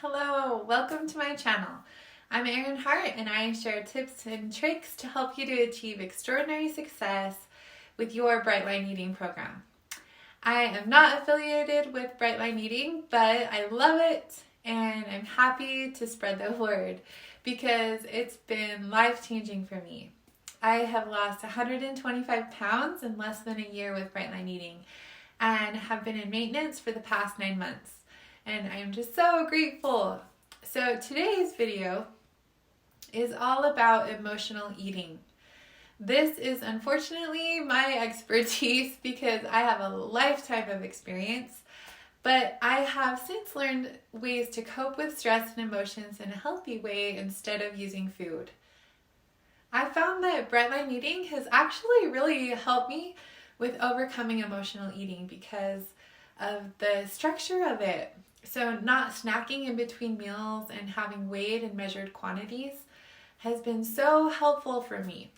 Hello, welcome to my channel. I'm Erin Hart and I share tips and tricks to help you to achieve extraordinary success with your Breadline eating program. I am not affiliated with Breadline eating, but I love it and I'm happy to spread the word because it's been life-changing for me. I have lost 125 pounds in less than a year with Breadline eating and have been in maintenance for the past 9 months. And I'm just so grateful. So today's video is all about emotional eating. This is unfortunately my expertise because I have a lifetime of experience, but I have since learned ways to cope with stress and emotions in a healthy way instead of using food. I found that Breadline eating has actually really helped me with overcoming emotional eating because of the structure of it. So not snacking in between meals and having weighed and measured quantities has been so helpful for me.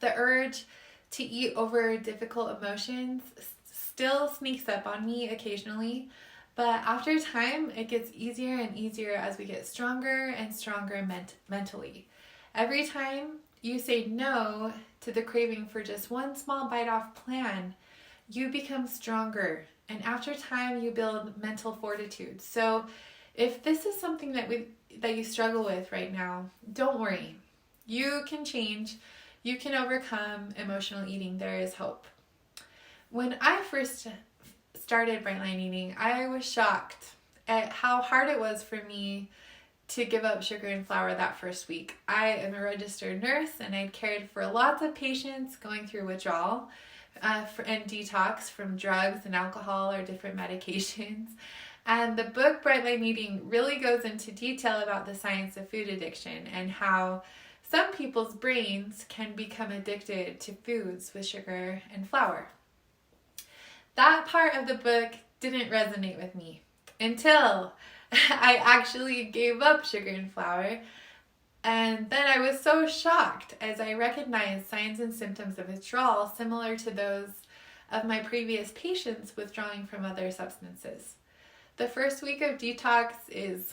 The urge to eat over difficult emotions still sneaks up on me occasionally, but after time it gets easier and easier as we get stronger and stronger mentally. Every time you say no to the craving for just one small bite off plan, you become stronger. And after time, you build mental fortitude. So if this is something that you struggle with right now, don't worry. You can change. You can overcome emotional eating. There is hope. When I first started Breadline eating, I was shocked at how hard it was for me to give up sugar and flour that first week. I am a registered nurse and I'd cared for lots of patients going through withdrawal and detox from drugs and alcohol or different medications. And the book Breadline Eating really goes into detail about the science of food addiction and how some people's brains can become addicted to foods with sugar and flour. That part of the book didn't resonate with me until I actually gave up sugar and flour. And then I was so shocked as I recognized signs and symptoms of withdrawal similar to those of my previous patients withdrawing from other substances. The first week of detox is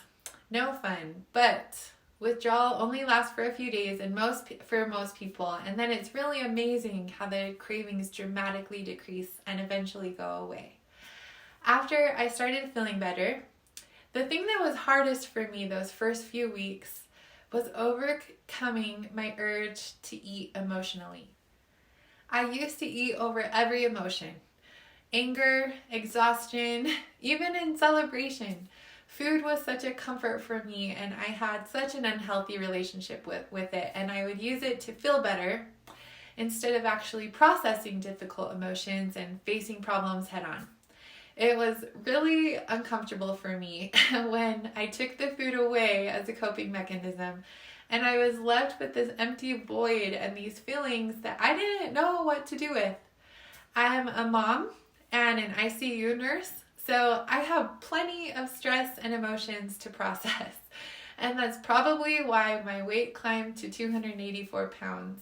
no fun, but withdrawal only lasts for a few days and for most people, and then it's really amazing how the cravings dramatically decrease and eventually go away. After I started feeling better, the thing that was hardest for me those first few weeks was overcoming my urge to eat emotionally. I used to eat over every emotion. Anger, exhaustion, even in celebration. Food was such a comfort for me and I had such an unhealthy relationship with it, and I would use it to feel better instead of actually processing difficult emotions and facing problems head on. It was really uncomfortable for me when I took the food away as a coping mechanism and I was left with this empty void and these feelings that I didn't know what to do with. I'm a mom and an ICU nurse, so I have plenty of stress and emotions to process, and that's probably why my weight climbed to 284 pounds.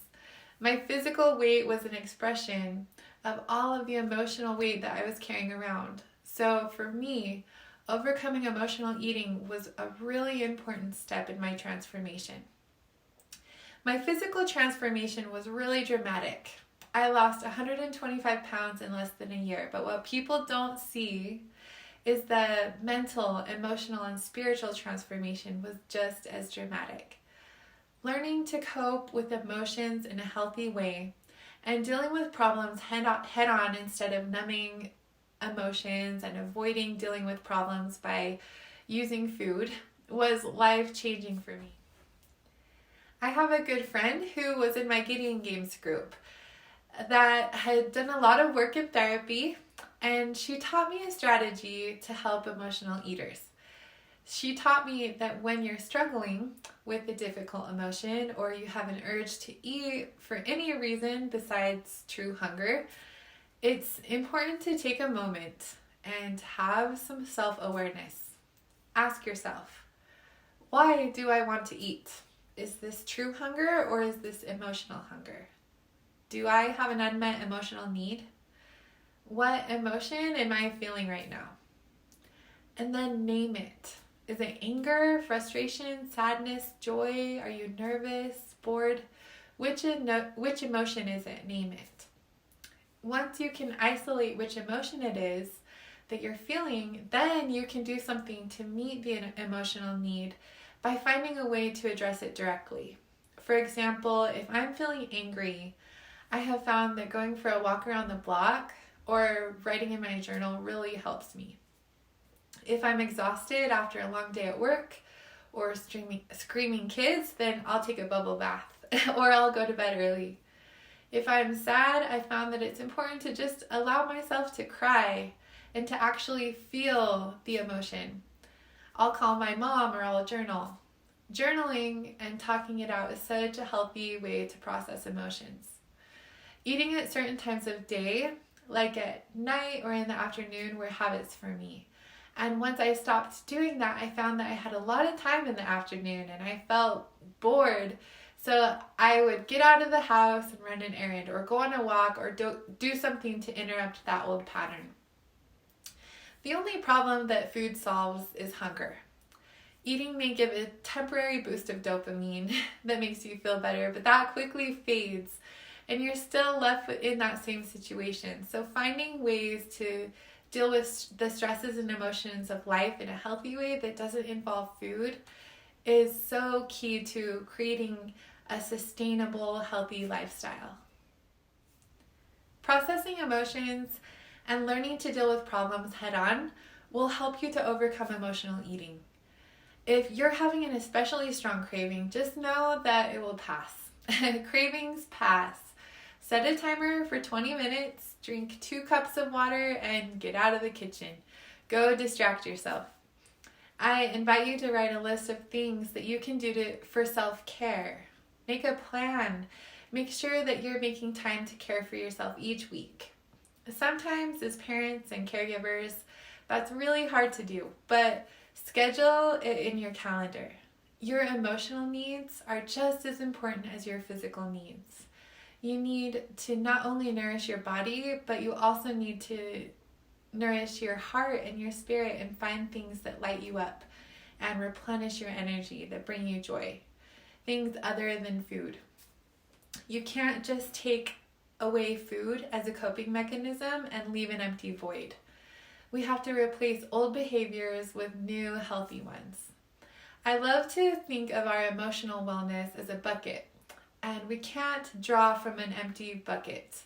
My physical weight was an expression of all of the emotional weight that I was carrying around. So for me, overcoming emotional eating was a really important step in my transformation. My physical transformation was really dramatic. I lost 125 pounds in less than a year, but what people don't see is the mental, emotional, and spiritual transformation was just as dramatic. Learning to cope with emotions in a healthy way and dealing with problems head on instead of numbing emotions and avoiding dealing with problems by using food was life-changing for me. I have a good friend who was in my Gideon Games group that had done a lot of work in therapy, and she taught me a strategy to help emotional eaters. She taught me that when you're struggling with a difficult emotion or you have an urge to eat for any reason besides true hunger, it's important to take a moment and have some self-awareness. Ask yourself, why do I want to eat? Is this true hunger or is this emotional hunger? Do I have an unmet emotional need? What emotion am I feeling right now? And then name it. Is it anger, frustration, sadness, joy? Are you nervous, bored? Which emotion is it? Name it. Once you can isolate which emotion it is that you're feeling, then you can do something to meet the emotional need by finding a way to address it directly. For example, if I'm feeling angry, I have found that going for a walk around the block or writing in my journal really helps me. If I'm exhausted after a long day at work or screaming kids, then I'll take a bubble bath or I'll go to bed early. If I'm sad, I found that it's important to just allow myself to cry and to actually feel the emotion. I'll call my mom or I'll journal. Journaling and talking it out is such a healthy way to process emotions. Eating at certain times of day, like at night or in the afternoon, were habits for me. And once I stopped doing that, I found that I had a lot of time in the afternoon and I felt bored. So I would get out of the house and run an errand or go on a walk or do something to interrupt that old pattern. The only problem that food solves is hunger. Eating may give a temporary boost of dopamine that makes you feel better, but that quickly fades and you're still left in that same situation. So finding ways to deal with the stresses and emotions of life in a healthy way that doesn't involve food is so key to creating a sustainable, healthy lifestyle. Processing emotions and learning to deal with problems head on will help you to overcome emotional eating. If you're having an especially strong craving, just know that it will pass. Cravings pass. Set a timer for 20 minutes, drink 2 cups of water, and get out of the kitchen. Go distract yourself. I invite you to write a list of things that you can do for self-care. Make a plan. Make sure that you're making time to care for yourself each week. Sometimes as parents and caregivers, that's really hard to do, but schedule it in your calendar. Your emotional needs are just as important as your physical needs. You need to not only nourish your body, but you also need to nourish your heart and your spirit and find things that light you up and replenish your energy, that bring you joy. Things other than food. You can't just take away food as a coping mechanism and leave an empty void. We have to replace old behaviors with new healthy ones. I love to think of our emotional wellness as a bucket, and we can't draw from an empty bucket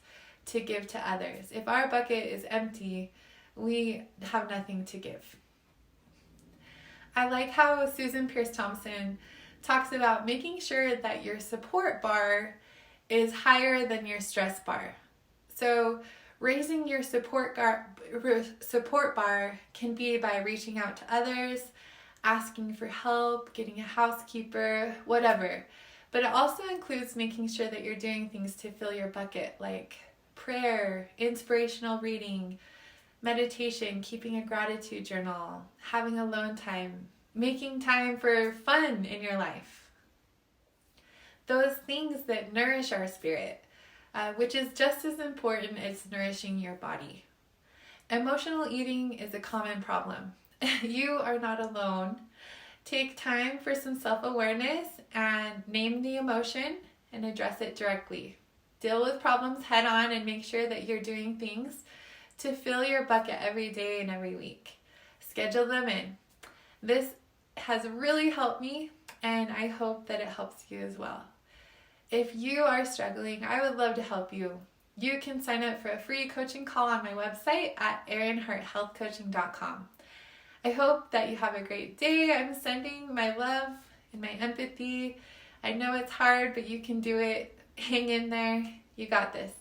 to give to others. If our bucket is empty, we have nothing to give. I like how Susan Pierce Thompson talks about making sure that your support bar is higher than your stress bar. So raising your support bar can be by reaching out to others, asking for help, getting a housekeeper, whatever. But it also includes making sure that you're doing things to fill your bucket, like prayer, inspirational reading, meditation, keeping a gratitude journal, having alone time, making time for fun in your life. Those things that nourish our spirit, which is just as important as nourishing your body. Emotional eating is a common problem. You are not alone. Take time for some self-awareness and name the emotion and address it directly. Deal with problems head on and make sure that you're doing things to fill your bucket every day and every week. Schedule them in. This has really helped me, and I hope that it helps you as well. If you are struggling, I would love to help you. You can sign up for a free coaching call on my website at erinharthealthcoaching.com. I hope that you have a great day. I'm sending my love and my empathy. I know it's hard, but you can do it. Hang in there. You got this.